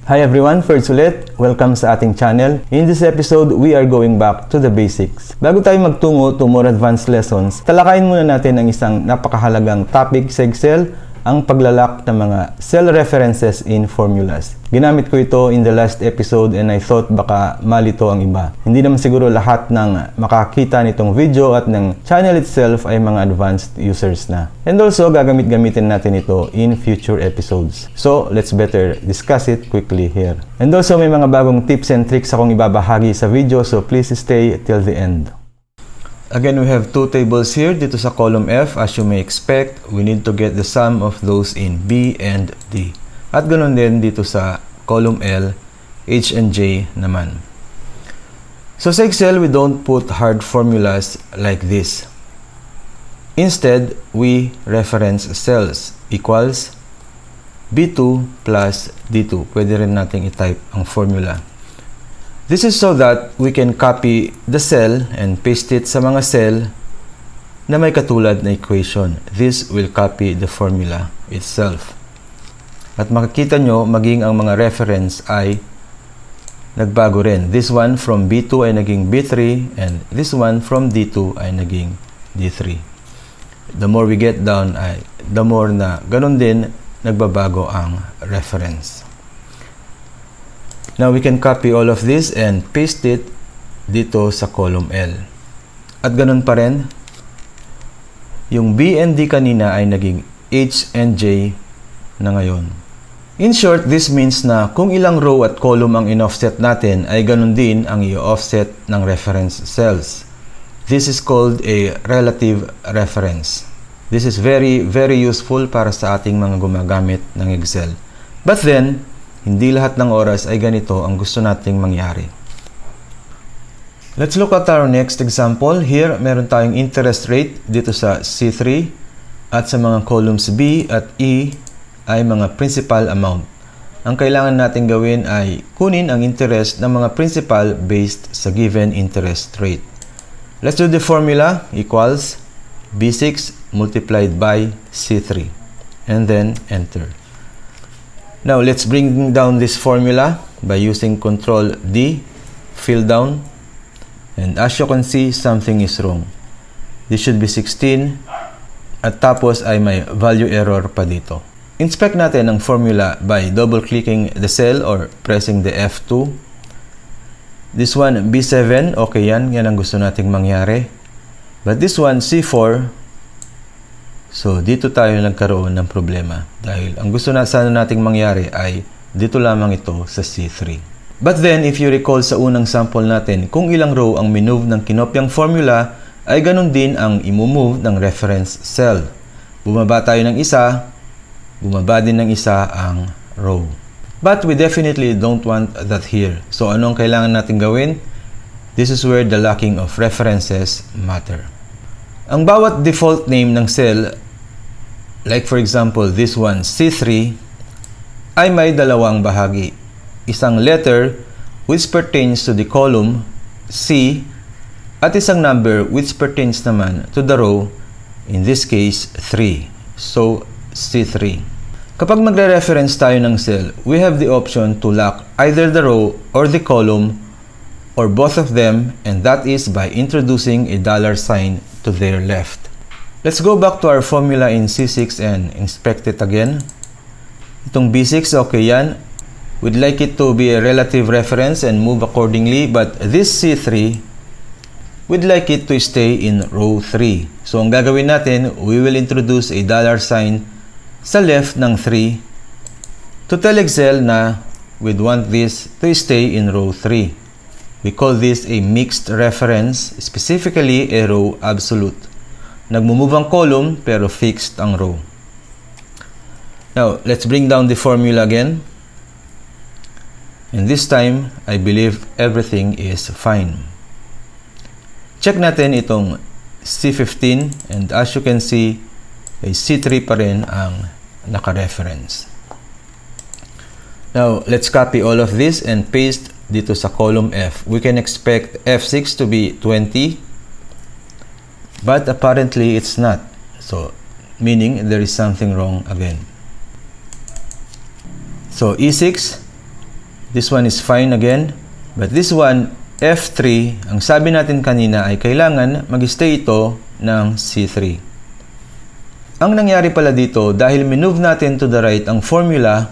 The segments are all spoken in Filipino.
Hi everyone, Ferds ulit. Welcome sa ating channel. In this episode, we are going back to the basics. Bago tayo magtungo to more advanced lessons, talakayin muna natin ang isang napakahalagang topic sa Excel, ang paglalak ng mga cell references in formulas. Ginamit ko ito in the last episode and I thought baka malito ang iba. Hindi naman siguro lahat ng makakita nitong video at ng channel itself ay mga advanced users na. And also, gagamit-gamitin natin ito in future episodes. So, let's better discuss it quickly here. And also, may mga bagong tips and tricks akong ibabahagi sa video, so please stay till the end. Again, we have two tables here. Dito sa column F, as you may expect, we need to get the sum of those in B and D. At ganoon din dito sa column L, H and J naman. So sa Excel, we don't put hard formulas like this. Instead, we reference cells equals B2 plus D2. Pwede rin nating i-type ang formula. This is so that we can copy the cell and paste it sa mga cell na may katulad na equation. This will copy the formula itself. At makikita nyo, maging ang mga reference ay nagbago rin. This one from B2 ay naging B3 and this one from D2 ay naging D3. The more we get down, ay the more na ganun din nagbabago ang reference. Now, we can copy all of this and paste it dito sa column L. At ganun pa rin, yung B and D kanina ay naging H and J na ngayon. In short, this means na kung ilang row at column ang in-offset natin, ay ganun din ang i-offset ng reference cells. This is called a relative reference. This is very useful para sa ating mga gumagamit ng Excel. But then, hindi lahat ng oras ay ganito ang gusto nating mangyari. Let's look at our next example. Here, meron tayong interest rate dito sa C3 at sa mga columns B at E ay mga principal amount. Ang kailangan natin gawin ay kunin ang interest ng mga principal based sa given interest rate. Let's do the formula equals B6 multiplied by C3 and then enter. Now, let's bring down this formula by using Control D, fill down, and as you can see, something is wrong. This should be 16, at tapos ay may value error pa dito. Inspect natin ang formula by double-clicking the cell or pressing the F2. This one, B7, okay yan ang gusto nating mangyari. But this one, C4, so, dito tayo nagkaroon ng problema dahil ang gusto na sana nating mangyari ay dito lamang ito sa C3. But then, if you recall sa unang sample natin, kung ilang row ang minove ng kinopyang formula, ay ganun din ang imumove ng reference cell. Bumaba tayo ng isa, bumaba din ng isa ang row. But we definitely don't want that here. So, anong kailangan natin gawin? This is where the locking of references matter. Ang bawat default name ng cell, like for example this one, C3, ay may dalawang bahagi. Isang letter which pertains to the column C at isang number which pertains naman to the row, in this case 3. So, C3. Kapag magre-reference tayo ng cell, we have the option to lock either the row or the column or both of them, and that is by introducing a $sign to their left. Let's go back to our formula in C6 and inspect it again. Itong B6, okay yan. We'd like it to be a relative reference and move accordingly, but this C3, we'd like it to stay in row 3. So, ang gagawin natin, we will introduce a $sign sa left ng 3 to tell Excel na we'd want this to stay in row 3. We call this a mixed reference, specifically a row absolute. Nagmumove ang column pero fixed ang row. Now, let's bring down the formula again. And this time, I believe everything is fine. Check natin itong C15 and as you can see, ay C3 pa rin ang naka-reference. Now, let's copy all of this and paste dito sa column F. We can expect F6 to be 20, but apparently it's not. So, meaning there is something wrong again. So, E6, This one is fine again. But this one, F3, ang sabi natin kanina ay kailangan mag-stay ito ng C3. Ang nangyari pala dito, dahil minove natin to the right ang formula,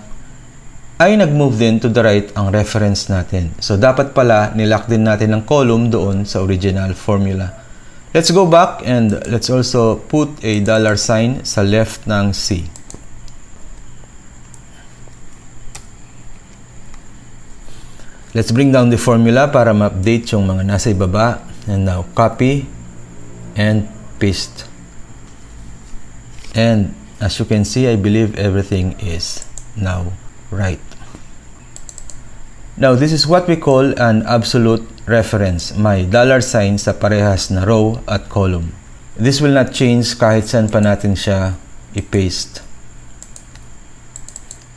ay nag-move din to the right ang reference natin. So, dapat pala nilock din natin ang column doon sa original formula. Let's go back and let's also put a $sign sa left ng C. Let's bring down the formula para ma-update yung mga nasa ibaba. And now, copy and paste. And as you can see, I believe everything is now right. Now, this is what we call an absolute reference. May $sign sa parehas na row at column. This will not change kahit saan pa natin siya i-paste.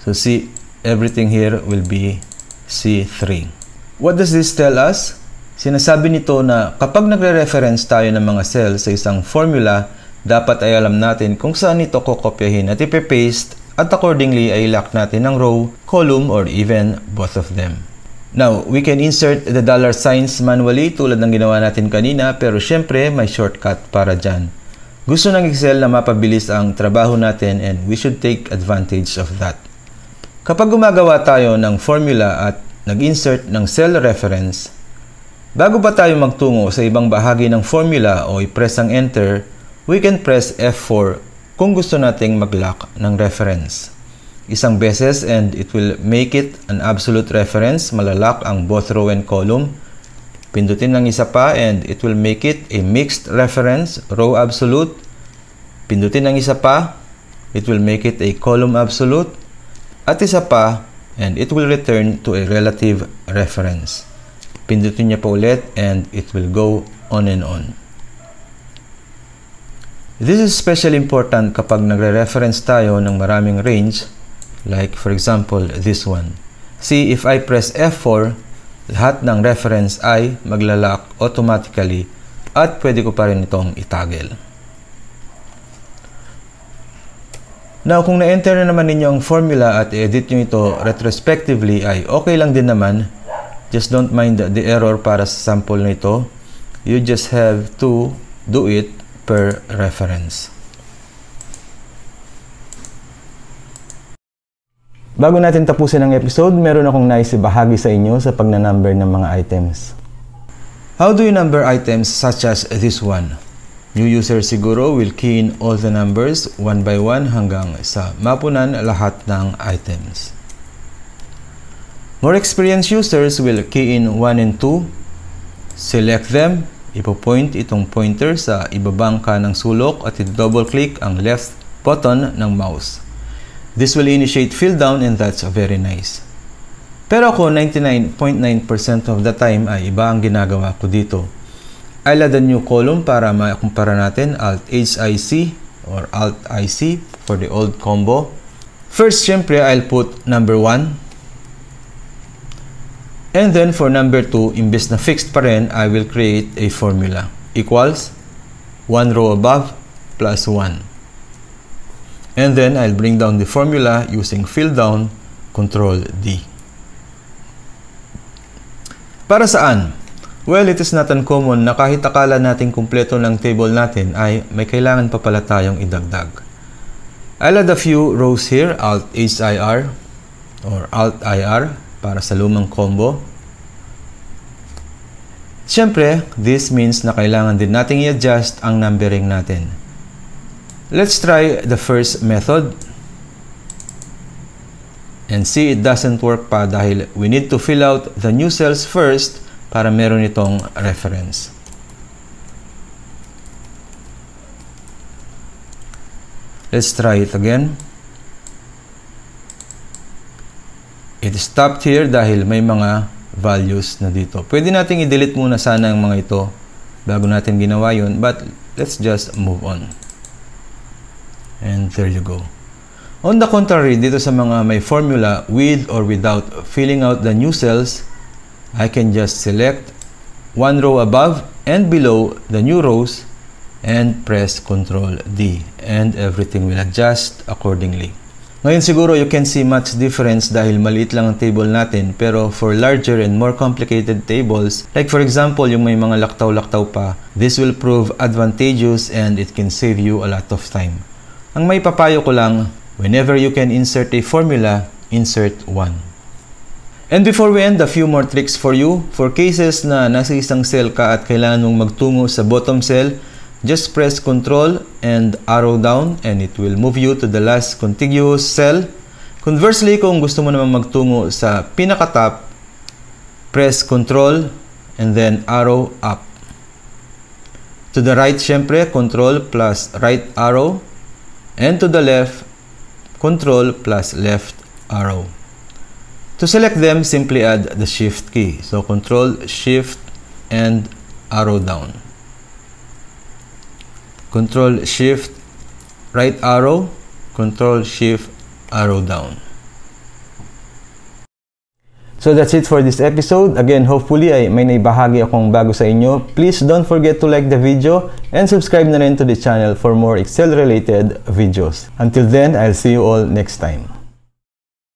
So, see, everything here will be C3. What does this tell us? Sinasabi nito na kapag nagre-reference tayo ng mga cells sa isang formula, dapat ay alam natin kung saan ito kokopyahin at ipe-paste at accordingly ay lock natin ang row, column, or even both of them. Now, we can insert the $signs manually tulad ng ginawa natin kanina, pero syempre may shortcut para dyan. Gusto ng Excel na mapabilis ang trabaho natin and we should take advantage of that. Kapag gumagawa tayo ng formula at nag-insert ng cell reference, bago pa tayo magtungo sa ibang bahagi ng formula o i-press ang enter, we can press F4 kung gusto nating mag-lock ng reference. Isang beses and it will make it an absolute reference, malalock ang both row and column. Pindutin ng isa pa and it will make it a mixed reference, row absolute. Pindutin ng isa pa, it will make it a column absolute. At isa pa, and it will return to a relative reference. Pindutin niya pa ulit and it will go on and on. This is especially important kapag nagre-reference tayo ng maraming range, like for example, this one. See, if I press F4, lahat ng reference ay maglalock automatically at pwede ko pa rin itong itoggle. Now, kung na-enter na naman ninyo ang formula at edit nyo ito retrospectively ay okay lang din naman. Just don't mind the error para sa sample na ito. You just have to do it per reference. Bago natin tapusin ang episode, meron akong nais ibahagi sa inyo sa pagnanumber ng mga items. How do you number items such as this one? New user siguro will key in all the numbers one by one hanggang sa mapunan lahat ng items. More experienced users will key in 1 and 2, select them, ipo-point itong pointer sa ibabang kanang sulok at i-double-click ang left button ng mouse. This will initiate fill down and that's very nice. Pero ako 99.9% of the time ay iba ang ginagawa ko dito. I'll add a new column para makumpara natin Alt-H-I-C or Alt-I-C for the old combo. First, syempre, I'll put number 1. And then for number 2, imbes na fixed pa rin, I will create a formula. Equals 1 row above plus 1. And then I'll bring down the formula using fill down, Control D. Para saan? Well, it is not uncommon na kahit akala natin kumpleto ng table natin ay may kailangan pa pala tayong idagdag. I'll add a few rows here, Alt-H-I-R or Alt-I-R para sa lumang combo. Siyempre, this means na kailangan din nating i-adjust ang numbering natin. Let's try the first method. And see, it doesn't work pa dahil we need to fill out the new cells first para meron itong reference. Let's try it again. It stopped here dahil may mga values na dito. Pwede nating i-delete muna sana ang mga ito bago natin ginawa yun, but let's just move on. And there you go. On the contrary, dito sa mga may formula with or without filling out the new cells, I can just select one row above and below the new rows and press Ctrl D and everything will adjust accordingly. Ngayon siguro you can see much difference dahil maliit lang ang table natin, pero for larger and more complicated tables, like for example yung may mga laktaw-laktaw pa, this will prove advantageous and it can save you a lot of time. Ang may papayo ko lang, whenever you can insert a formula, insert 1. And before we end, a few more tricks for you. For cases na nasa isang cell ka at kailangan mong magtungo sa bottom cell, just press Ctrl and arrow down and it will move you to the last contiguous cell. Conversely, kung gusto mo naman magtungo sa pinaka-top, press Ctrl and then arrow up. To the right, syempre, Ctrl plus right arrow. And to the left, Ctrl plus left arrow. To select them, simply add the Shift key. So Ctrl, Shift, and arrow down. Ctrl, Shift, right arrow, Ctrl, Shift, arrow down. So that's it for this episode. Again, hopefully ay may naibahagi akong bago sa inyo. Please don't forget to like the video and subscribe na rin to the channel for more Excel related videos. Until then, I'll see you all next time.